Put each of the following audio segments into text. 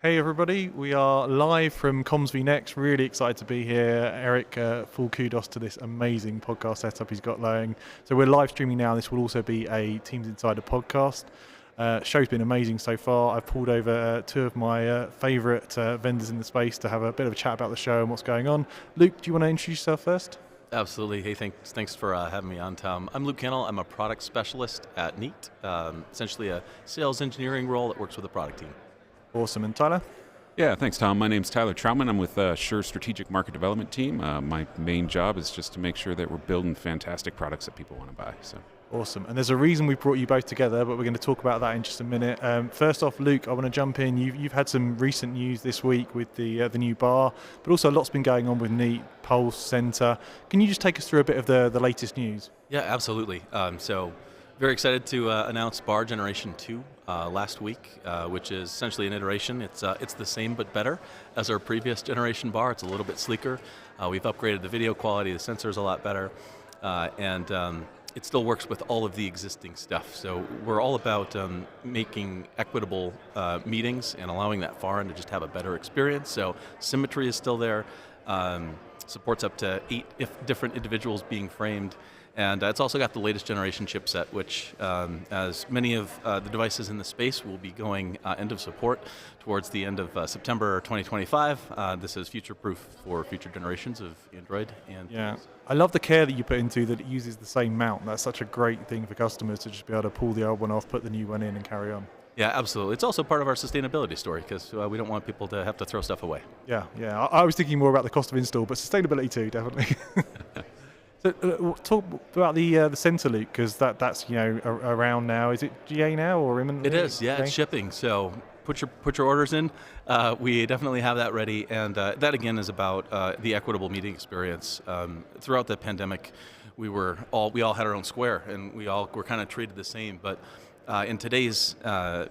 Hey everybody, we are live from Comms vNext. Really excited to be here. Eric, full kudos to this amazing podcast setup he's got going. So we're live streaming now. This will also be a Teams Insider podcast. Show's been amazing so far. I've pulled over two of my favourite vendors in the space to have a bit of a chat about the show and what's going on. Luke, do you want to introduce yourself first? Absolutely. Hey, thanks for having me on, Tom. I'm Luke Kannel. I'm a product specialist at Neat, essentially a sales engineering role that works with the product team. Awesome. And Tyler? Yeah, thanks, Tom. My name's Tyler Troutman. I'm with Sure Strategic Market Development Team. My main job is just to make sure that we're building fantastic products that people want to buy. So. Awesome. And there's a reason we brought you both together, but we're going to talk about that in just a minute. First off, Luke, I want to jump in. You've had some recent news this week with the new bar, but also a lot's been going on with Neat, Pulse, Center. Can you just take us through a bit of the latest news? Yeah, absolutely. So very excited to announce bar generation 2 last week, which is essentially an iteration. It's the same but better as our previous generation bar. It's a little bit sleeker. We've upgraded the video quality. The sensor's a lot better. And it still works with all of the existing stuff. So we're all about making equitable meetings and allowing that far end to just have a better experience. So symmetry is still there. Supports up to 8 different individuals being framed. And it's also got the latest generation chipset, which, as many of the devices in the space will be going end of support towards the end of September 2025. This is future-proof for future generations of Android. And yeah, I love the care that you put into that it uses the same mount. That's such a great thing for customers to just be able to pull the old one off, put the new one in, and carry on. Yeah, absolutely. It's also part of our sustainability story because we don't want people to have to throw stuff away. Yeah. I was thinking more about the cost of install, but sustainability too, definitely. So talk about the Center, Luke, because that's around now. Is it GA now or imminently? It is. Yeah, it's shipping. So put your orders in. We definitely have that ready, and that again is about the equitable meeting experience. Throughout the pandemic, we all had our own square, and we all were kind of treated the same, but. In today's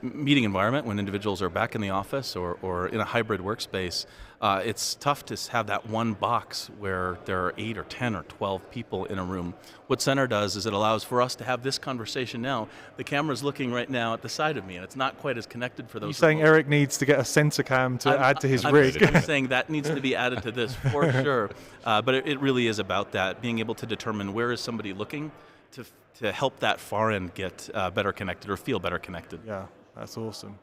meeting environment, when individuals are back in the office or in a hybrid workspace, it's tough to have that one box where there are 8 or 10 or 12 people in a room. What Center does is it allows for us to have this conversation now. The camera's looking right now at the side of me, and it's not quite as connected for those. You're saying Eric needs to get a Center cam to add to his rig. I'm saying that needs to be added to this for sure. But it really is about that, being able to determine where is somebody looking to help that far end get better connected or feel better connected. Yeah, that's awesome.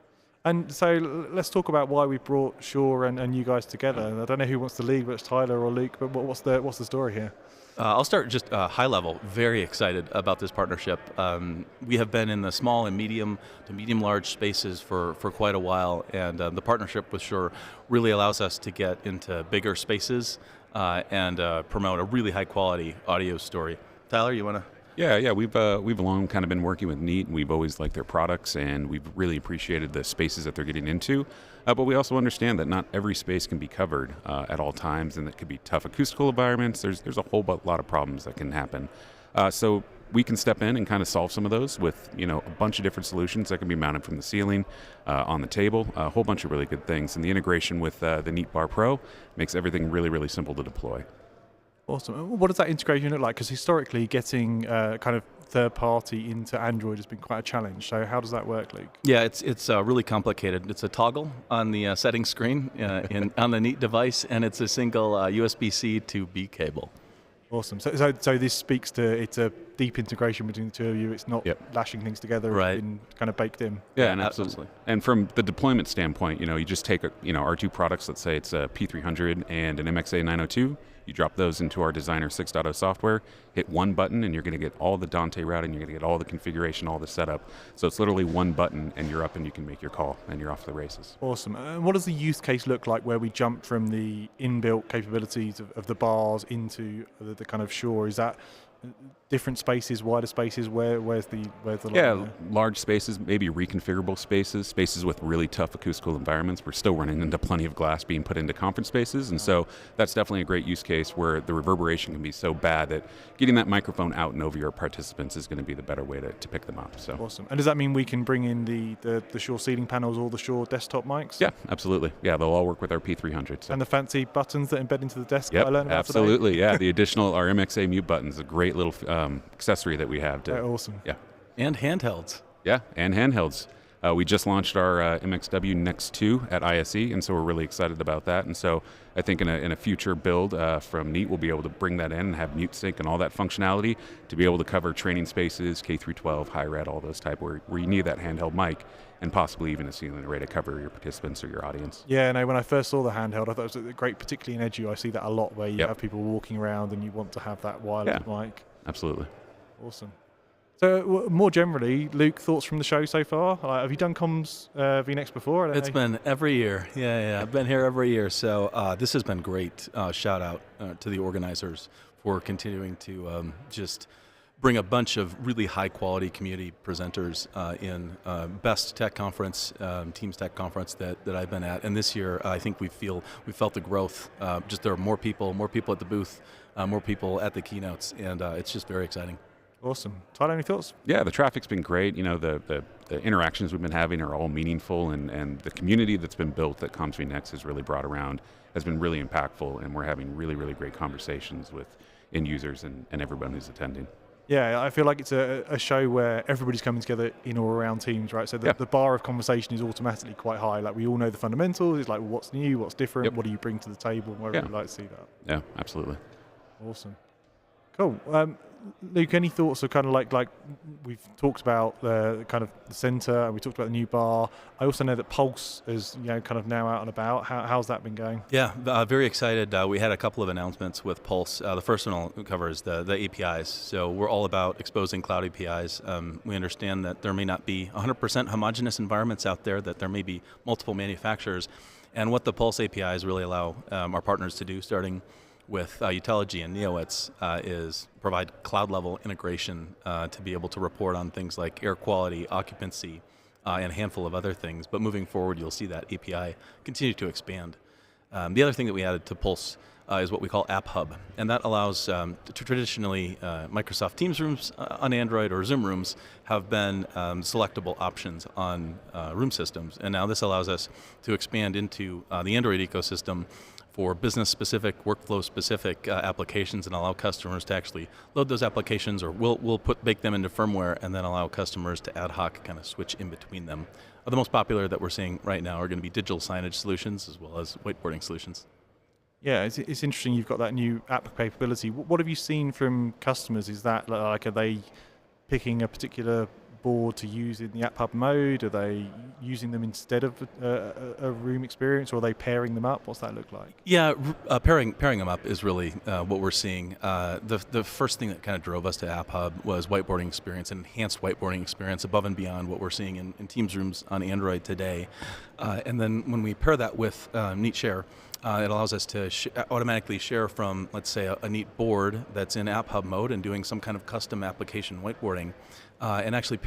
And so let's talk about why we brought Sure and you guys together. I don't know who wants to lead, whether it's Tyler or Luke, but what's the story here? I'll start just high level. Very excited about this partnership. We have been in the small and medium to medium-large spaces for quite a while, and the partnership with Sure really allows us to get into bigger spaces and promote a really high-quality audio story. Tyler, you want to? Yeah, we've long kind of been working with Neat. We've always liked their products, and we've really appreciated the spaces that they're getting into. But we also understand that not every space can be covered at all times, and that could be tough acoustical environments. There's a whole lot of problems that can happen. So we can step in and kind of solve some of those with a bunch of different solutions that can be mounted from the ceiling, on the table, a whole bunch of really good things. And the integration with the Neat Bar Pro makes everything really, really simple to deploy. Awesome. What does that integration look like? Because historically, getting kind of third party into Android has been quite a challenge. So how does that work, Luke? Yeah, it's really complicated. It's a toggle on the settings screen on the Neat device, and it's a single USB-C to B cable. Awesome. So this speaks to it's a deep integration between the two of you. It's not lashing things together. Right. It's been kind of baked in. Yeah, and absolutely. And from the deployment standpoint, you just take our two products. Let's say it's a P300 and an MXA 902. You drop those into our Designer 6.0 software, hit one button, and you're going to get all the Dante routing, you're going to get all the configuration, all the setup. So it's literally one button, and you're up and you can make your call, and you're off to the races. Awesome. What does the use case look like where we jump from the inbuilt capabilities of the bars into the kind of Sure? Is that different spaces, wider spaces? Where's the large spaces, maybe reconfigurable spaces with really tough acoustical environments. We're still running into plenty of glass being put into conference spaces, and so that's definitely a great use case where the reverberation can be so bad that getting that microphone out and over your participants is going to be the better way to pick them up. So awesome. And does that mean we can bring in the Shure ceiling panels or the Shure desktop mics? Yeah, absolutely. Yeah, they'll all work with our P300. So. And the fancy buttons that embed into the desk Yep, that I learned about absolutely. today? Yeah, the additional our MXA mute button is a great little accessory that we have. Awesome. Yeah. And handhelds. Yeah, and handhelds. We just launched our MXW Next 2 at ISE, and so we're really excited about that. And so I think in a future build from Neat, we'll be able to bring that in and have mute sync and all that functionality to be able to cover training spaces, K through 12, higher ed, all those type where you need that handheld mic and possibly even a ceiling array to cover your participants or your audience. Yeah, no, when I first saw the handheld, I thought it was great, particularly in Edu. I see that a lot where you have people walking around and you want to have that wireless mic. Absolutely. Awesome. So more generally, Luke, thoughts from the show so far? Have you done comms vNext before? It's been every year. Yeah. I've been here every year. So this has been great. Shout out to the organizers for continuing to just bring a bunch of really high quality community presenters in best tech conference, Teams Tech conference that I've been at. And this year, I think we felt the growth. Just there are more people at the booth, more people at the keynotes, and it's just very exciting. Awesome. Tyler, any thoughts? Yeah, the traffic's been great. You know, the interactions we've been having are all meaningful, and the community that's been built that Comms vNext has really brought around has been really impactful, and we're having really, really great conversations with end users and everyone who's attending. Yeah, I feel like it's a show where everybody's coming together in or around Teams, right? So the bar of conversation is automatically quite high. Like, we all know the fundamentals. It's like, well, what's new, what's different, what do you bring to the table, and where would you like to see that? Yeah, absolutely. Awesome. Cool. Luke, any thoughts of kind of like we've talked about the kind of the center, and we talked about the new bar. I also know that Pulse is kind of now out and about. How's that been going? Yeah, very excited. We had a couple of announcements with Pulse. The first one covers the APIs. So we're all about exposing cloud APIs. We understand that there may not be 100% homogeneous environments out there, that there may be multiple manufacturers. And what the Pulse APIs really allow our partners to do, starting with Utelogy and Neowitz, is provide cloud-level integration to be able to report on things like air quality, occupancy, and a handful of other things. But moving forward, you'll see that API continue to expand. The other thing that we added to Pulse is what we call App Hub, and that allows traditionally Microsoft Teams rooms on Android or Zoom rooms have been selectable options on room systems, and now this allows us to expand into the Android ecosystem for business-specific, workflow-specific applications, and allow customers to actually load those applications, or we'll bake them into firmware and then allow customers to ad hoc kind of switch in between them. The most popular that we're seeing right now are going to be digital signage solutions as well as whiteboarding solutions. Yeah, it's interesting you've got that new app capability. What have you seen from customers? Is that like, are they picking a particular board to use in the App Hub mode? Are they using them instead of a room experience, or are they pairing them up? What's that look like? Yeah, pairing them up is really what we're seeing. The first thing that kind of drove us to App Hub was whiteboarding experience, an enhanced whiteboarding experience above and beyond what we're seeing in Teams rooms on Android today. And then when we pair that with Neat Share, it allows us to automatically share from, let's say, a Neat board that's in App Hub mode and doing some kind of custom application whiteboarding, and actually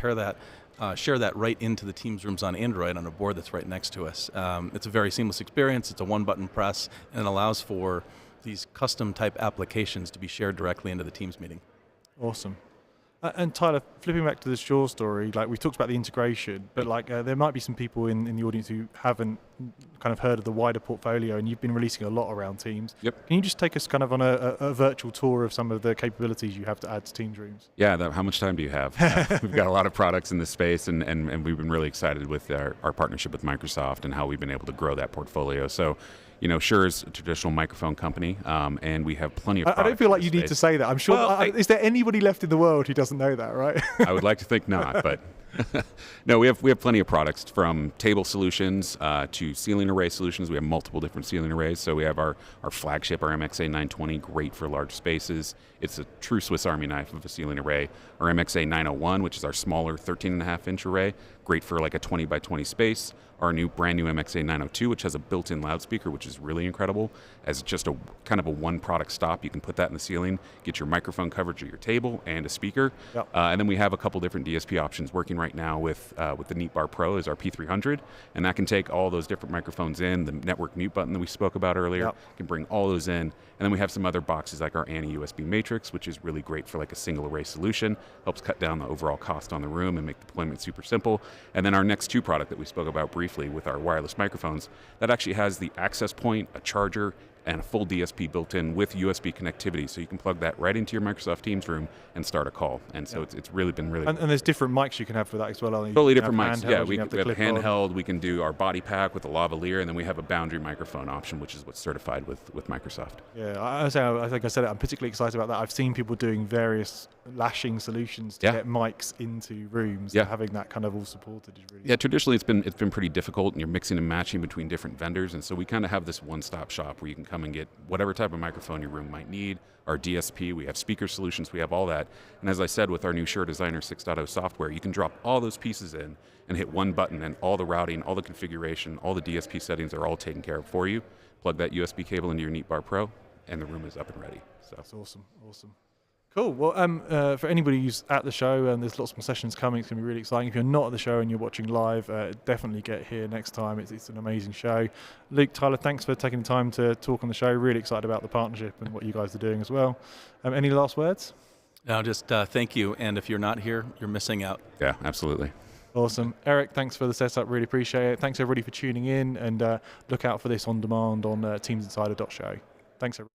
share that right into the Teams rooms on Android on a board that's right next to us. It's a very seamless experience. It's a one-button press, and it allows for these custom type applications to be shared directly into the Teams meeting. Awesome. And Tyler, flipping back to the Shaw story, like we talked about the integration, but like there might be some people in the audience who haven't kind of heard of the wider portfolio, and you've been releasing a lot around Teams. Yep. Can you just take us kind of on a virtual tour of some of the capabilities you have to add to Teams rooms? Yeah, how much time do you have? We've got a lot of products in this space, and we've been really excited with our partnership with Microsoft and how we've been able to grow that portfolio. So, Shure is a traditional microphone company, and we have plenty of products. I don't feel like you need to say that. I'm sure. Is there anybody left in the world who doesn't know that, right? I would like to think not, but no, we have plenty of products, from table solutions to ceiling array solutions. We have multiple different ceiling arrays. So we have our flagship, our MXA 920, great for large spaces. It's a true Swiss Army knife of a ceiling array. Our MXA 901, which is our smaller 13.5-inch array, great for like a 20 by 20 space. Our brand new MXA 902, which has a built-in loudspeaker, which is really incredible. As just a kind of a one-product stop, you can put that in the ceiling, get your microphone coverage at your table and a speaker. Yep. And then we have a couple different DSP options working right now with the Neat Bar Pro is our P300, and that can take all those different microphones in. The network mute button that we spoke about earlier can bring all those in. And then we have some other boxes like our Annie USB Matrix, which is really great for like a single array solution, helps cut down the overall cost on the room and make deployment super simple. And then our next two product that we spoke about briefly with our wireless microphones, that actually has the access point, a charger, and a full DSP built in with USB connectivity, so you can plug that right into your Microsoft Teams room and start a call. And so it's really been really and there's different mics you can have for that as well, aren't you? totally You can different have mics. handheld, Yeah, you we can have a clip-on. handheld. We can do our body pack with a lavalier, and then we have a boundary microphone option, which is what's certified with Microsoft. Yeah, I think I said it. I'm particularly excited about that. I've seen people doing various lashing solutions to get mics into rooms. Yeah. So having that kind of all supported is really Yeah, traditionally it's been pretty difficult, and you're mixing and matching between different vendors, and so we kind of have this one-stop shop where you can come and get whatever type of microphone your room might need. Our DSP, we have speaker solutions, we have all that. And as I said, with our new Shure Designer 6.0 software, you can drop all those pieces in and hit one button, and all the routing, all the configuration, all the DSP settings are all taken care of for you. Plug that USB cable into your Neatbar Pro, and the room is up and ready. So That's awesome. Cool. Well, for anybody who's at the show, and there's lots more sessions coming, it's going to be really exciting. If you're not at the show and you're watching live, definitely get here next time. It's an amazing show. Luke, Tyler, thanks for taking the time to talk on the show. Really excited about the partnership and what you guys are doing as well. Any last words? No, just thank you. And if you're not here, you're missing out. yeah, absolutely. Awesome. Eric, thanks for the setup. Really appreciate it. Thanks everybody for tuning in, and look out for this on demand on teamsinsider.show. Thanks everybody.